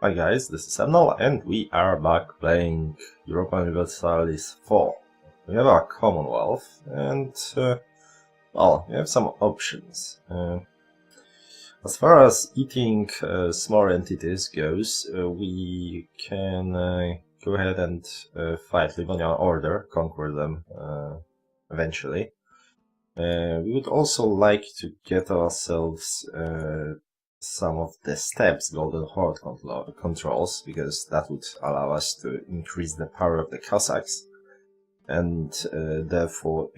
Hi guys, this is Emnel and we are back playing Europa Universalis 4. We have our Commonwealth and, well, we have some options. As far as eating small entities goes, we can go ahead and fight Livonian Order, conquer them eventually. We would also like to get ourselves some of the steps Golden Horde controls, because that would allow us to increase the power of the Cossacks, and therefore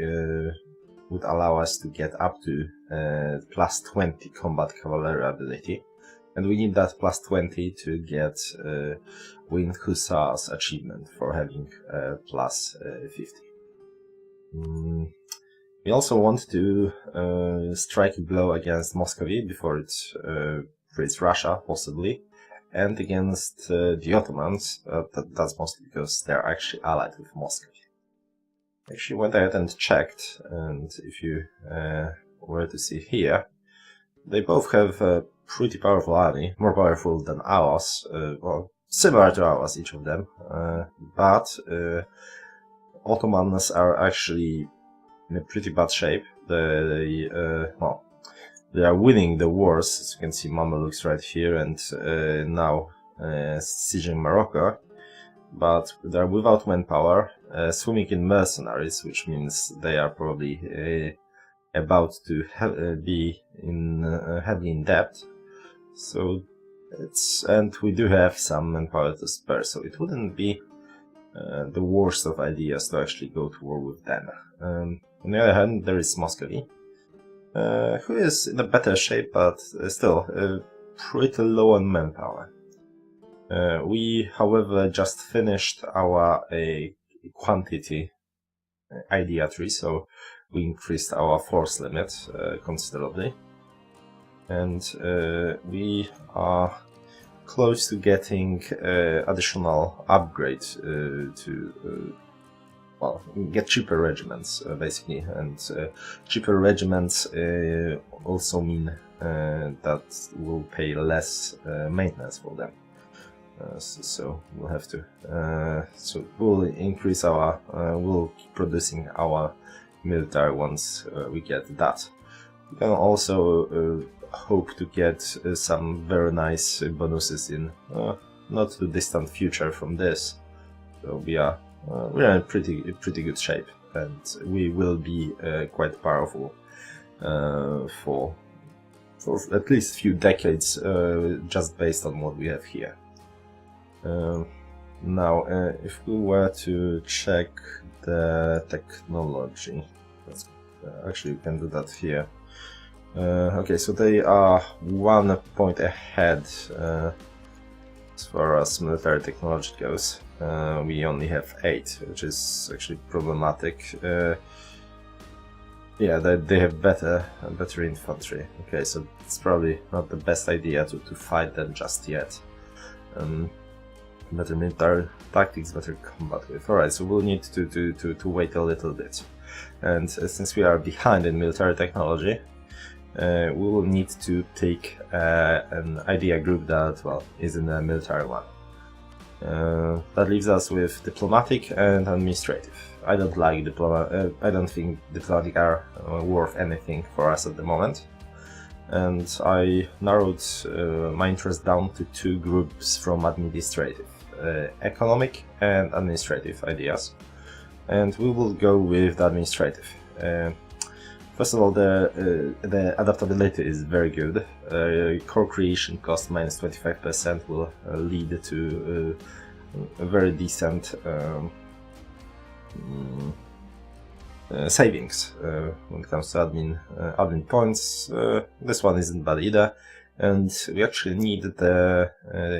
would allow us to get up to plus 20 combat cavalry ability, and we need that plus 20 to get Winged Hussars achievement for having plus 50. We also want to strike a blow against Muscovy before it frees Russia, possibly, and against the Ottomans. That's mostly because they're actually allied with Muscovy. I actually went ahead and checked, and if you were to see here, they both have a pretty powerful army, more powerful than ours, well, similar to ours, each of them, but Ottomans are actually in a pretty bad shape. They are winning the wars, as you can see Mamelukes right here, and now sieging Morocco, but they are without manpower, swimming in mercenaries, which means they are probably about to be heavily in debt. So and we do have some manpower to spare, so it wouldn't be the worst of ideas to actually go to war with them. On the other hand, there is Muscovy, who is in a better shape, but still pretty low on manpower. We, however, just finished our quantity idea tree, so we increased our force limit considerably, and we are close to getting additional upgrade to well, get cheaper regiments, basically, and cheaper regiments also mean that we'll pay less maintenance for them. So we'll have to, so we'll increase our, we'll keep producing our military once we get that. We can also hope to get some very nice bonuses in not too distant future from this. So we're in a pretty good shape, and we will be quite powerful for at least a few decades, just based on what we have here. Now, if we were to check the technology, actually we can do that here. Okay, so they are 1 point ahead as far as military technology goes. We only have 8, which is actually problematic. Yeah, they have better infantry. Okay, so it's probably not the best idea to fight them just yet. Better military tactics, better combat with. Alright, so we'll need to wait a little bit. And since we are behind in military technology, we will need to take an idea group that, well, is in the military one. That leaves us with diplomatic and administrative. I don't like I don't think diplomatic are worth anything for us at the moment, and I narrowed my interest down to 2 groups from administrative, economic and administrative ideas, and we will go with the administrative. First of all, the adaptability is very good. Core creation cost minus 25% will lead to a very decent savings when it comes to admin points. This one isn't bad either, and we actually need the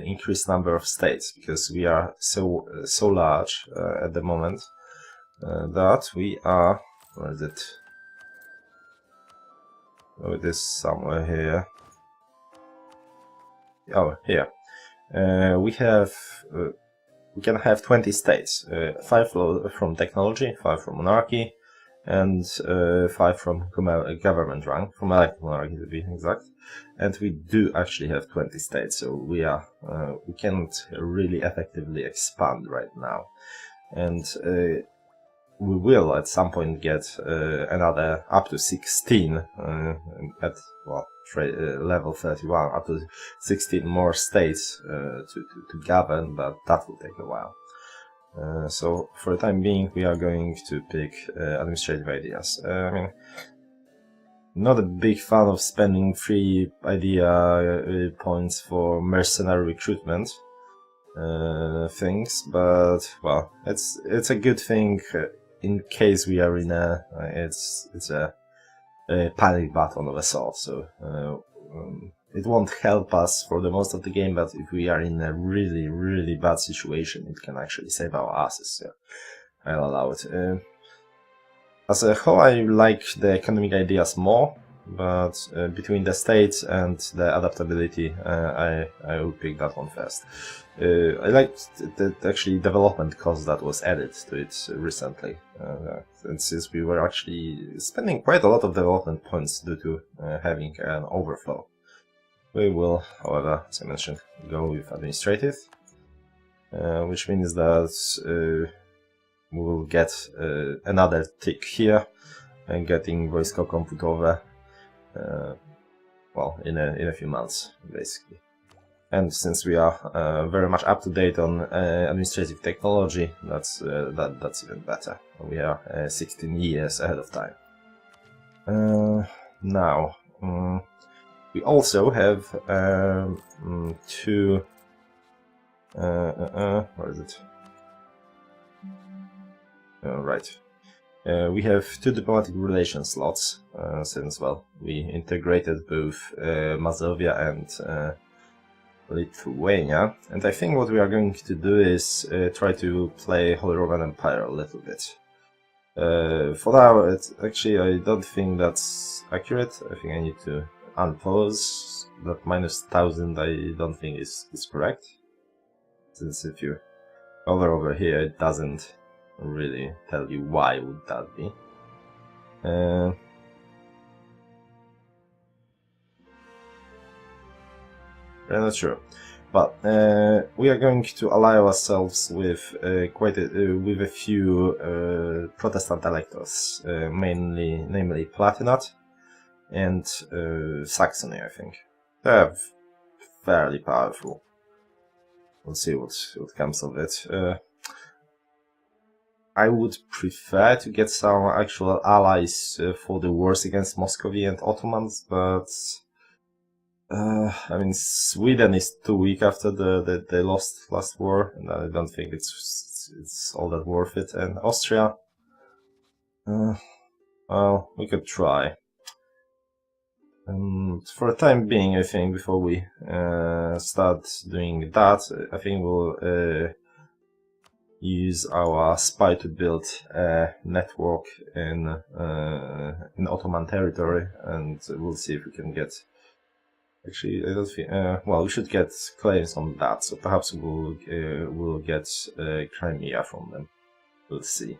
increased number of states, because we are so large at the moment that we are. Where is it? Oh, it is somewhere here. Oh, here. We can have 20 states, 5 from technology, 5 from monarchy, and 5 from government rank, from elected monarchy to be exact. And we do actually have 20 states, so we can't really effectively expand right now. And we will at some point get another up to 16 at level 31, up to 16 more states to govern, but that will take a while. So for the time being, we are going to pick administrative ideas. I mean, not a big fan of spending 3 idea points for mercenary recruitment things, but well, it's a good thing in case we are in it's a panic button of a sort. So it won't help us for the most of the game, but if we are in a really bad situation, it can actually save our asses. So I'll allow it. As a whole, I like the economic ideas more, but between the states and the adaptability, I will pick that one first. I liked the actually development cost that was added to it recently, and since we were actually spending quite a lot of development points due to having an overflow. We will, however, as I mentioned, go with administrative, which means that we will get another tick here, and getting wojsko komputowe, well, in a few months, basically. And since we are very much up to date on administrative technology, that's even better. We are 16 years ahead of time. Now, we also have 2. Where is it? Right. We have 2 diplomatic relations slots, since, well, we integrated both Mazovia and Lithuania, and I think what we are going to do is try to play Holy Roman Empire a little bit. For now, actually, I don't think that's accurate. I think I need to unpause that -1000. I don't think is correct, since if you hover over here, it doesn't really tell you why would that be. I'm not sure, but we are going to ally ourselves with with a few Protestant electors, namely Palatinate and Saxony. I think they're fairly powerful. We'll see what comes of it. I would prefer to get some actual allies for the wars against Muscovy and Ottomans, but I mean, Sweden is too weak after they lost last war, and I don't think it's all that worth it. And Austria, well, we could try. For the time being, I think before we start doing that, I think we'll use our spy to build a network in Ottoman territory, and we'll see if we can get. Actually, I don't think. Well, we should get claims on that, so perhaps we'll get Crimea from them. We'll see.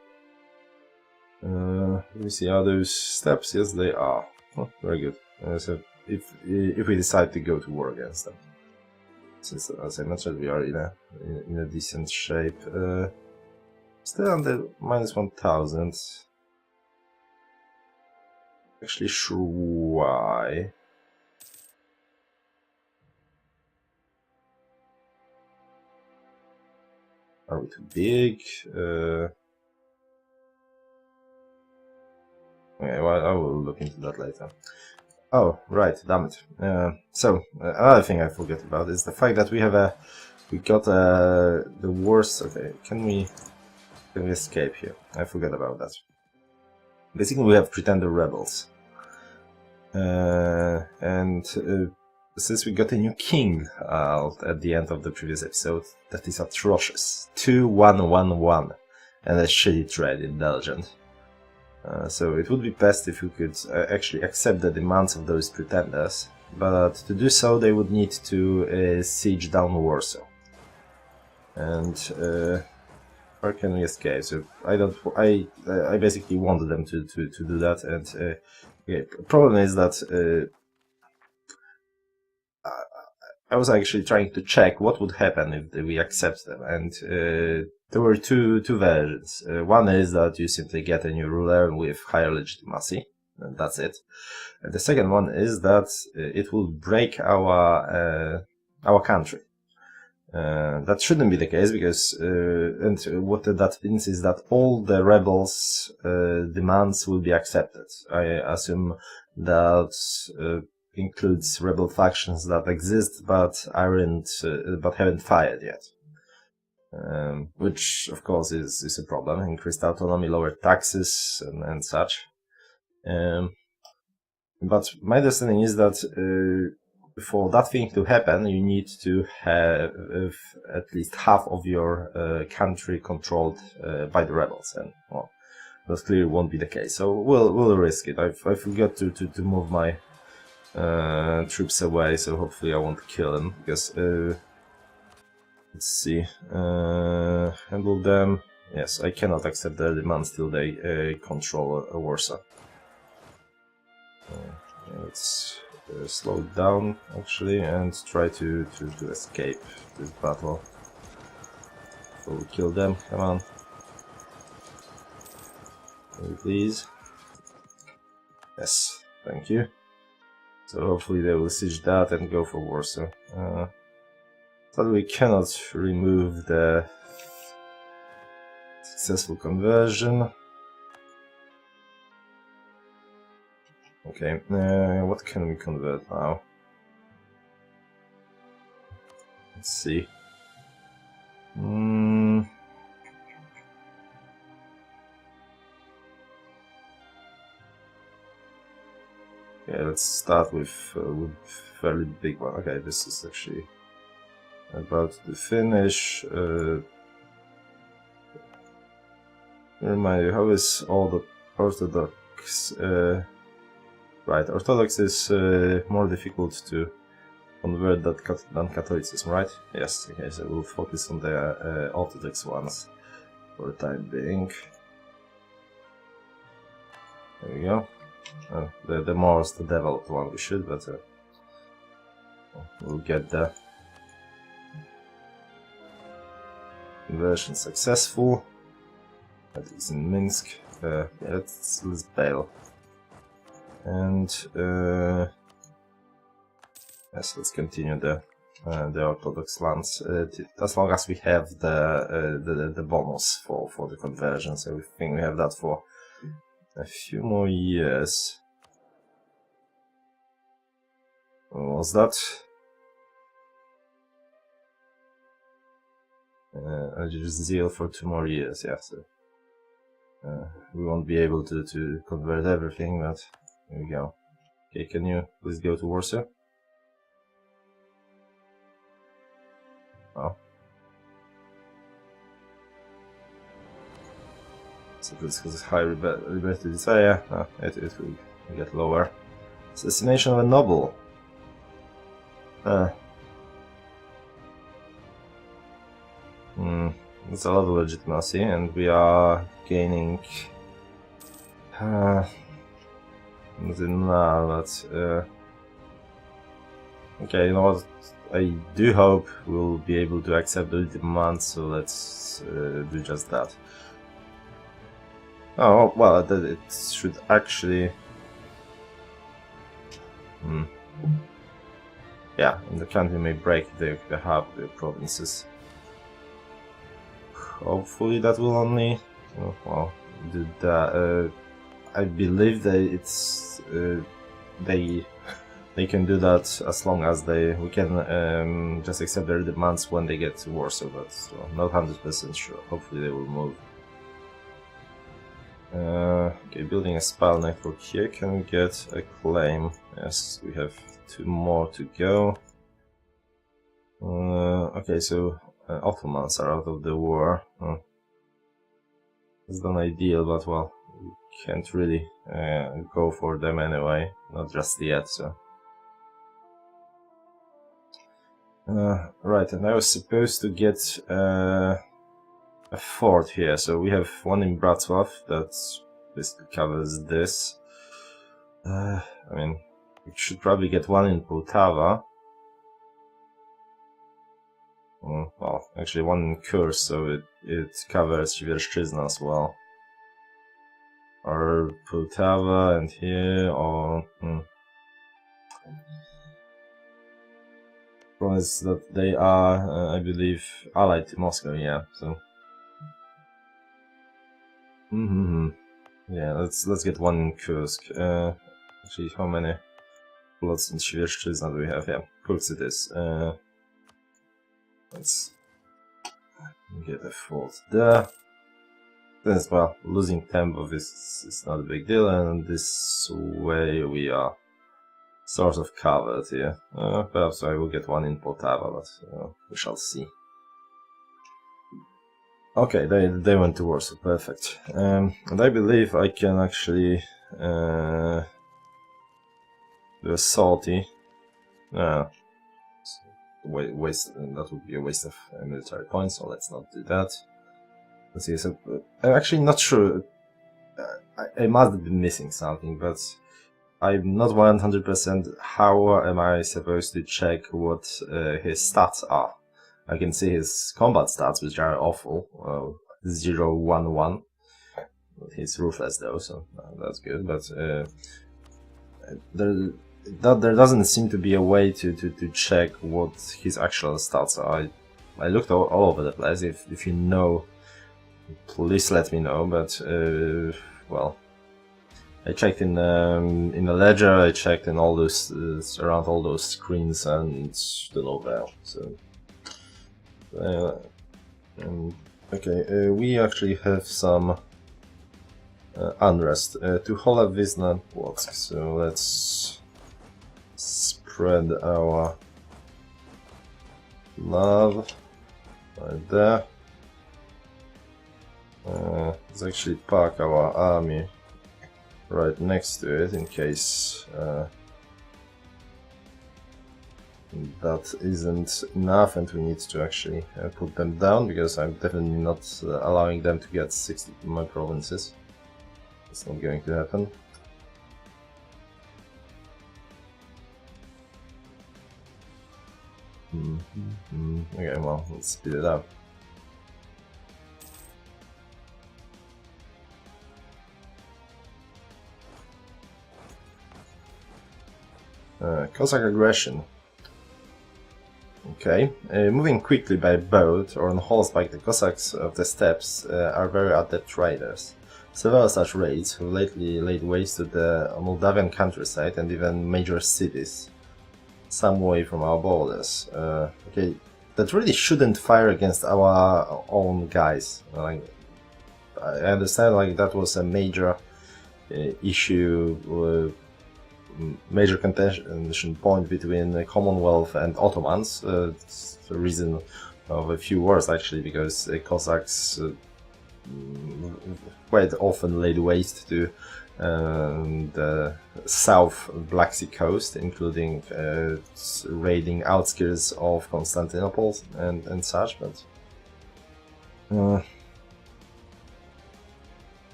Let me see. Are those steps? Yes, they are. Oh, very good. So if we decide to go to war against them, since as I mentioned, we are in a decent shape. Still under -1000. Actually, sure why. Are we too big? Okay, well, I will look into that later. Oh, right, damn it. So, another thing I forget about is the fact that we got the worst. Okay, can we escape here? I forgot about that. Basically, we have pretender rebels. And since we got a new king at the end of the previous episode, that is atrocious. 2-1-1-1, and a shitty trade indulgent. So it would be best if we could actually accept the demands of those pretenders, but to do so they would need to siege down Warsaw. And How can we escape? So I don't. I basically wanted them to do that, and yeah, problem is that I was actually trying to check what would happen if we accept them, and there were two versions. One is that you simply get a new ruler with higher legitimacy, and that's it. And the second one is that it will break our country. That shouldn't be the case because, and what that means is that all the rebels' demands will be accepted. I assume that includes rebel factions that exist but haven't fired yet. Which of course is a problem. Increased autonomy, lower taxes, and such. But my understanding is that for that thing to happen, you need to have at least half of your country controlled by the rebels, and well, that clearly won't be the case. So we'll risk it. I forgot to move my troops away, so hopefully I won't kill them. Because let's see, handle them. Yes, I cannot accept their demands till they control Warsaw. Let's slow it down actually and try to escape this battle. So we kill them. Come on, please. Yes, thank you. So hopefully they will siege that and go for Warsaw. But we cannot remove the successful conversion. Okay, what can we convert now? Let's see. Yeah, let's start with fairly big one. Okay, this is actually about to finish. Remind you, how is all the Orthodox? Right, Orthodox is more difficult to convert than Catholicism, right? Yes, okay, so we'll focus on the Orthodox ones for the time being. There we go. The most developed one we should, but we'll get the conversion successful. That is in Minsk. Yeah, let's bail. And yes, let's continue the Orthodox lands as long as we have the bonus for the conversion. So we think we have that for a few more years. What was that? I just zeal for 2 more years. Yeah, so we won't be able to convert everything, but there we go. Okay, can you please go to Warsaw? Oh. So this has high liberty desire. No, it will get lower. Assassination of a noble. It's a lot of legitimacy, and we are gaining. Not now, but okay, you know what? I do hope we'll be able to accept the demand, so let's do just that. Oh, well, it should actually... Yeah, and the country may break the half of the provinces. Hopefully that will only... Oh, well, do that. I believe that it's... They can do that as long as we can just accept their demands when they get to Warsaw, but not 100% sure. Hopefully they will move. Okay, building a spell network here. Can we get a claim? Yes, we have 2 more to go. Okay, so Ottomans are out of the war. It's not ideal, but well, we can't really go for them anyway. Not just yet, so. Right, and I was supposed to get a fort here. So we have one in Bratslav that basically covers this. I mean, we should probably get one in Poltava. Well, actually one in Kurs, so it covers Świerszczyzna as well. Or Poltava and here, or... Problem is that they are, I believe, allied to Moscow, yeah, so... Yeah, let's get one in Kursk. Actually, how many plots in Świerszczyzna do we have? Yeah, Kursk it is. Let's get a fort there. Then, well, losing tempo is not a big deal, and this way we are sort of covered here. Perhaps I will get one in Poltava, but we shall see. Okay, they went to Warsaw, perfect. And I believe I can actually do a salty. Waste, that would be a waste of military points, so let's not do that. Let's see, so I'm actually not sure. I must have been missing something, but I'm not 100% how am I supposed to check what his stats are. I can see his combat stats, which are awful. 0-1-1. He's ruthless though, so that's good, but there doesn't seem to be a way to check what his actual stats are. I looked all over the place. If you know, please let me know, but well, I checked in a ledger, I checked in all those around all those screens, and still no there. So okay, we actually have some unrest to Hola Vizna Płotsk. So let's spread our love right there. Let's actually park our army right next to it in case that isn't enough and we need to actually put them down, because I'm definitely not allowing them to get 60 of my provinces. It's not going to happen. Okay, well, let's speed it up. Cossack aggression. Okay, moving quickly by boat or on horseback, the Cossacks of the steppes are very adept riders. Several such raids have lately laid waste to the Moldavian countryside and even major cities, some way from our borders. Okay, that really shouldn't fire against our own guys. Like, I understand, like, that was a major issue. Major contention point between the Commonwealth and Ottomans. It's the reason of a few wars actually, because the Cossacks quite often laid waste to the south Black Sea coast, including raiding outskirts of Constantinople and such, but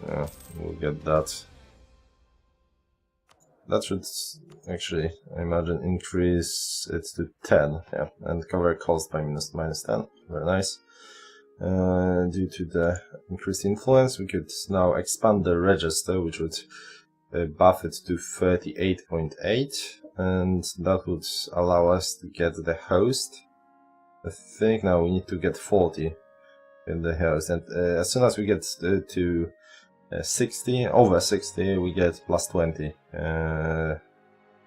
yeah, we'll get that. That should actually, I imagine, increase it to 10, yeah, and cover cost by minus 10. Very nice. Due to the increased influence, we could now expand the register, which would buff it to 38.8, and that would allow us to get the host. I think now we need to get 40 in the host, and as soon as we get to 60, over 60, we get plus 20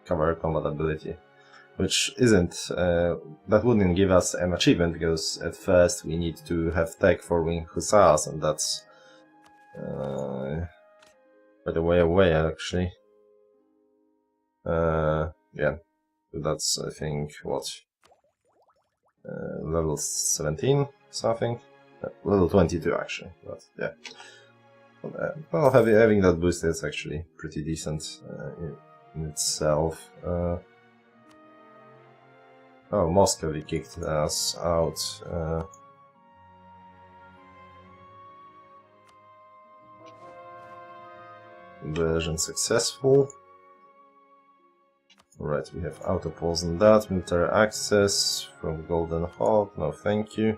cover combat ability, which isn't, that wouldn't give us an achievement, because at first we need to have tech for winged hussars, and that's quite a way away actually. Yeah, that's, I think, what, level 17 something, level 22 actually, but yeah. Well, having that boost is actually pretty decent in itself. Oh, Oh, Moscow kicked us out. Invasion successful. Alright, we have auto pause on that. Military access from Golden Hawk. No, thank you.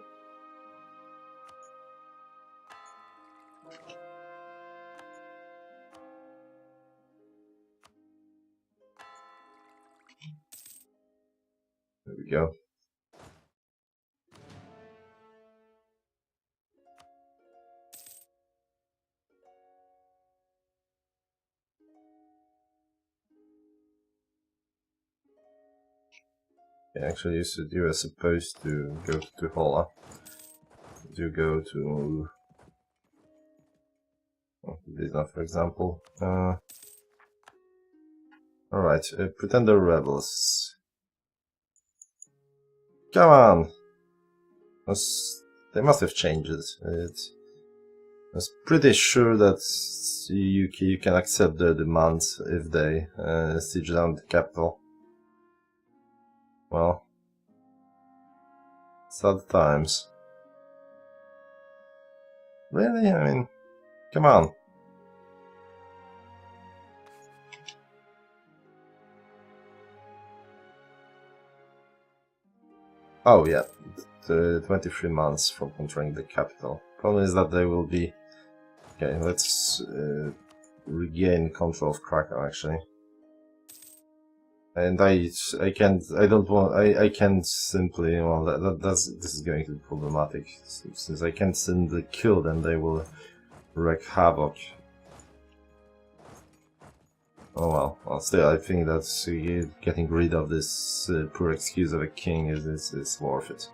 There we go. Yeah, actually, you are supposed to go to Tuhola. You go to Vizna, for example. Alright, Pretender Rebels. Come on! They must have changed it. I was pretty sure that you can accept their demands if they siege down the capital. Well, sad times. Really? I mean, come on. Oh yeah, 23 months from controlling the capital. Problem is that they will be... Okay, let's regain control of Krakow actually. And I can't simply, well, this is going to be problematic. Since I can't simply kill them, they will wreak havoc. Oh well, still, I think that getting rid of this poor excuse of a king is worth it.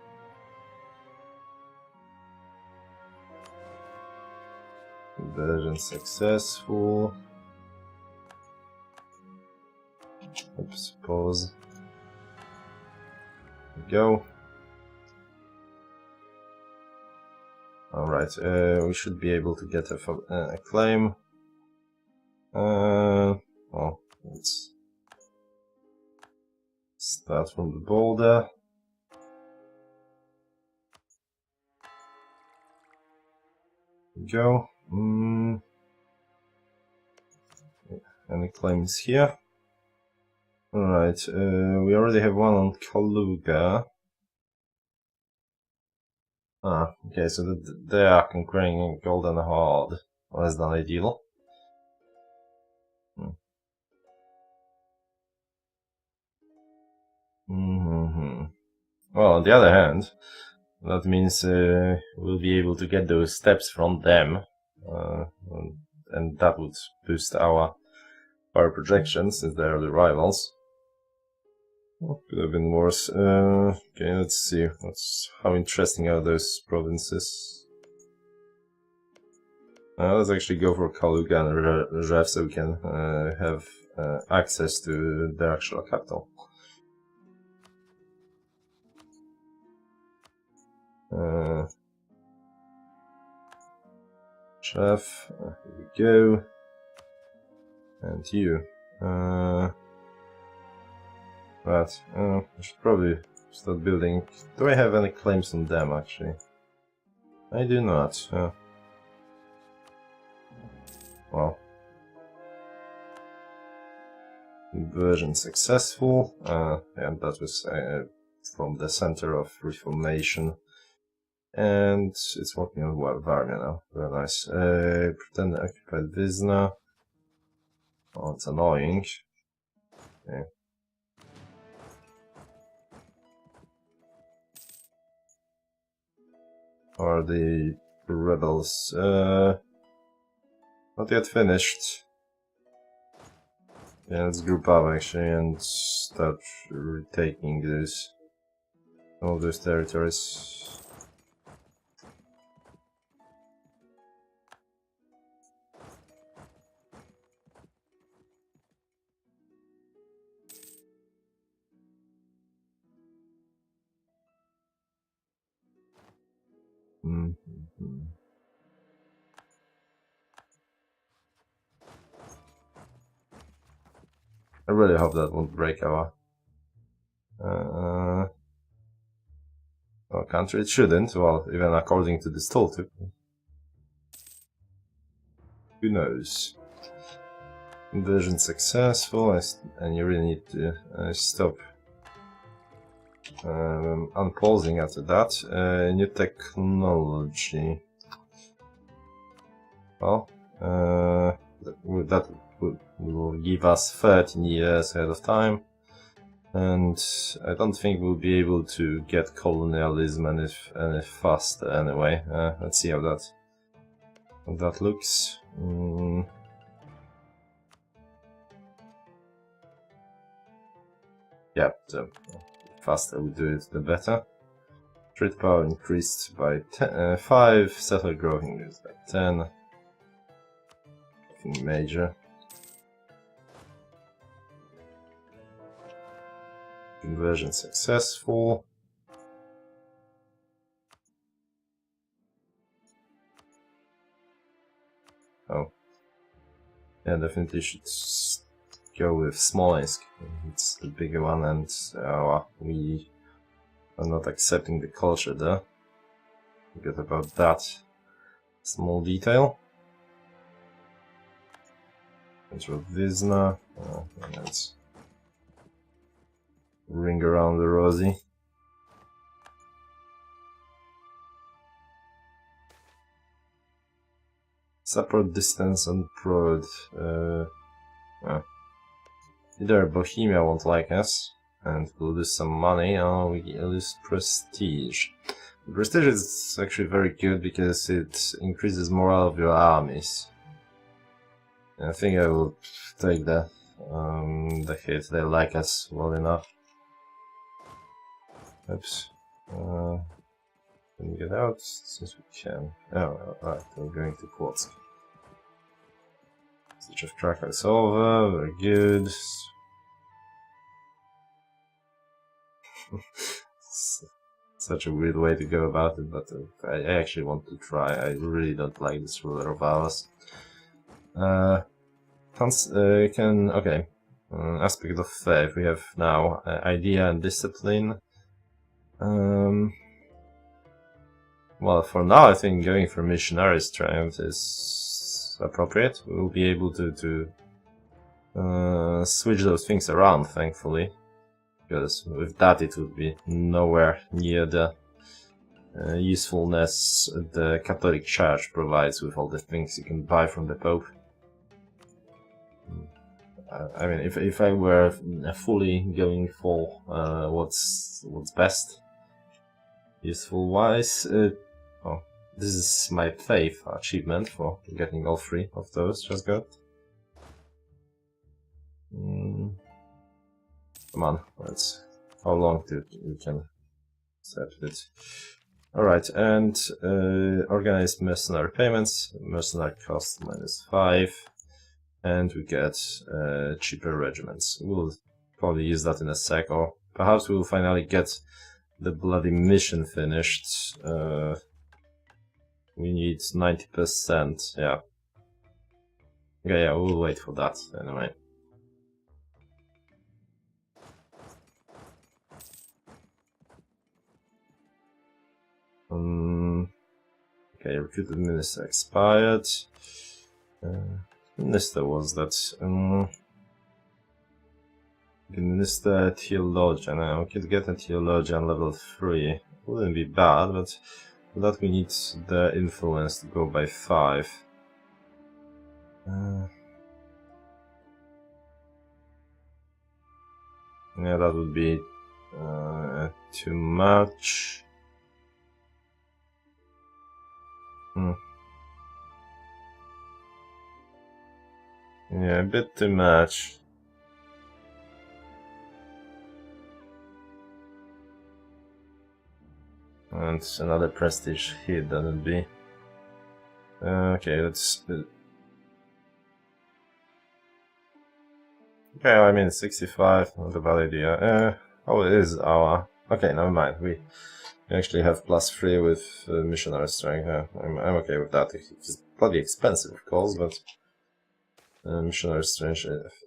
Invasion successful. I suppose. There we go. Alright, we should be able to get a claim. Well, let's start from the border. There we go. Any claims here? Alright, we already have one on Kaluga. Ah, okay, so they are conquering Golden Horde. Less than ideal. Well, on the other hand, that means we'll be able to get those steps from them. And that would boost our power projections since they are the rivals. Could have been worse. Okay, let's see. How interesting are those provinces? Let's actually go for Kaluga and Rzew so we can have access to their actual capital. Chef, here we go. And you. Right, I should probably start building. Do I have any claims on them actually? I do not. Well. Inversion successful. And that was from the center of reformation. And it's working on Varmia now. Very nice. Pretend occupied Vizna. Oh, it's annoying. Okay. Are the rebels not yet finished? Yeah, let's group up actually and start retaking all those territories. I really hope that won't break our our country. It shouldn't, well, even according to this tooltip. Who knows? Invasion successful, and you really need to stop unpausing after that. New technology. Well, that will give us 13 years ahead of time. And I don't think we'll be able to get colonialism any faster anyway. Let's see how that looks. Yeah, the faster we do it, the better. Trade power increased by 5, settler growth increased by 10. Nothing major. Conversion successful. Oh. Yeah, definitely should go with Smolensk. It's the bigger one, and we are not accepting the culture there. Forget about that small detail. Control Visna. Let's ring around the rosy. Support distance and prod. Either Bohemia won't like us, and we'll lose some money, or we lose prestige. The prestige is actually very good because it increases morale of your armies. I think I will take the hit. They like us well enough. Oops. Can we get out? Since we can. Oh, right, we're going to Plotzk. Siege of Krakow is over, very good. Such a weird way to go about it, but I actually want to try. I really don't like this ruler of ours. Okay. Aspect of faith. We have now idea and discipline. Well, for now, I think going for missionary strength is appropriate. We'll be able to switch those things around, thankfully. Because with that, it would be nowhere near the usefulness the Catholic Church provides with all the things you can buy from the Pope. I mean, if I were fully going for what's best, useful wise, oh, this is my faith achievement for getting all 3 of those. Just got. Come on, let's. How long we can accept it? All right, and organize mercenary payments. Mercenary cost -5. And we get cheaper regiments. We'll probably use that in a sec, or perhaps we'll finally get the bloody mission finished. We need 90%, yeah. Okay, yeah, we'll wait for that anyway. Okay, recruited minister expired. Minister was that. Minister theologian. We could get a theologian level 3. Wouldn't be bad, but for that we need the influence to go by 5. Yeah, that would be too much. Yeah, a bit too much. And another prestige hit, that would be. Okay, let's. Okay, I mean 65, not a bad idea. Oh, it is our. Okay, never mind. We actually have +3 with missionary strength. I'm okay with that. It's bloody expensive, of course, but missionary strength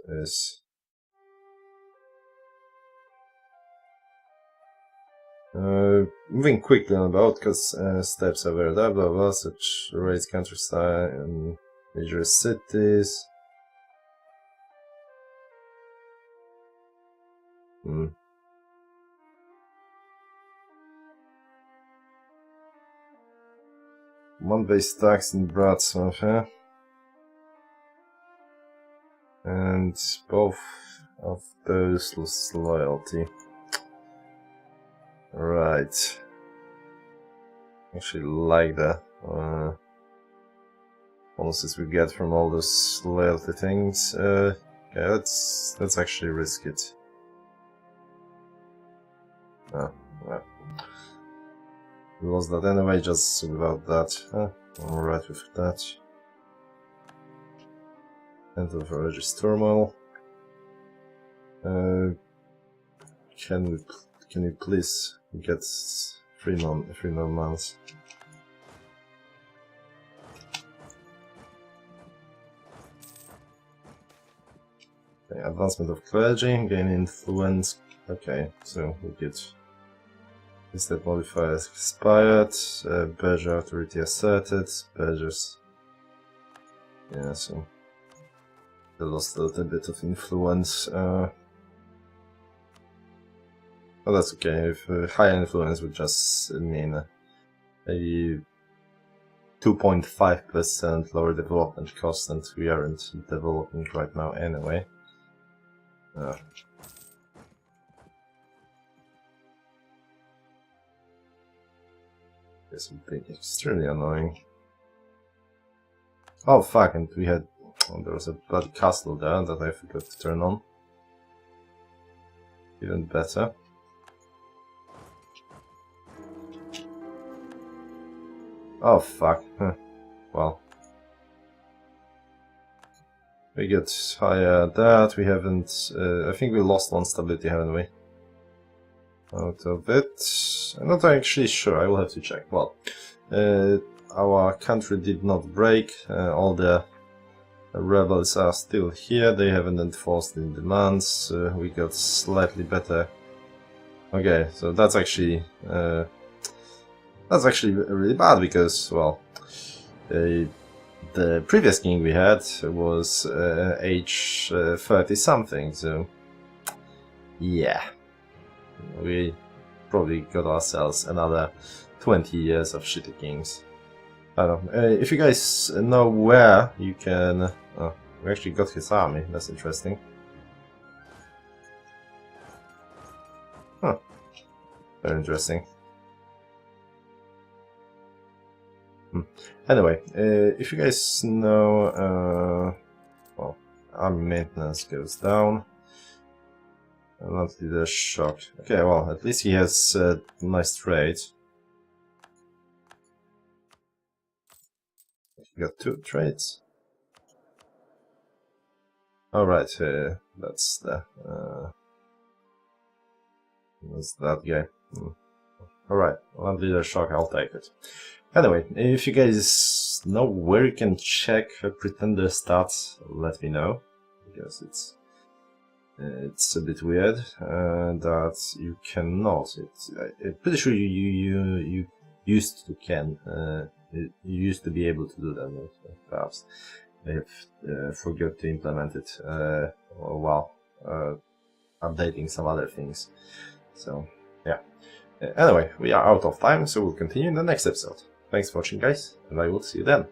is. Moving quickly on about, because steps are very blah blah blah, such raise countryside and major cities. One base tax in Bratsmouth, huh? And both of those lose loyalty. Right. Actually like the bonuses we get from all those loyalty things. Okay, let's actually risk it. Oh, well. We lost that anyway, just without that. I'm alright with that. End of religious turmoil. Can you please get 3 more months? Okay, advancement of clergy, gain influence. Okay, so we get this that modifier expired. Berger authority asserted. Berger's, yeah, so they lost a little bit of influence. Well, that's okay. If higher influence would just mean a 2.5% lower development cost, and we aren't developing right now anyway. This would be extremely annoying. Oh fuck, and we had... Oh, there was a bloody castle there that I forgot to turn on. Even better. Oh fuck. Well. We get higher that, we haven't... I think we lost 1 stability, haven't we? Out of it... I'm not actually sure, I will have to check. Well, our country did not break, all the rebels are still here, they haven't enforced any demands, we got slightly better... Okay, so that's actually really bad, because, well, the previous king we had was age 30 something, so yeah, we probably got ourselves another 20 years of shitty kings. I don't know. If you guys know where you can... Oh, we actually got his army, that's interesting. Huh, very interesting. Anyway, if you guys know, well, army maintenance goes down. Not leader shock. Okay, well, at least he has nice trade. He got 2 trades. Alright, that's that guy. Alright, one leader shock, I'll take it. Anyway, if you guys know where you can check pretender stats, let me know, because it's a bit weird that you cannot. I'm pretty sure you used to you used to be able to do that. Perhaps they have forgot to implement it while updating some other things. So yeah. Anyway, we are out of time, so we'll continue in the next episode. Thanks for watching, guys, and I will see you then.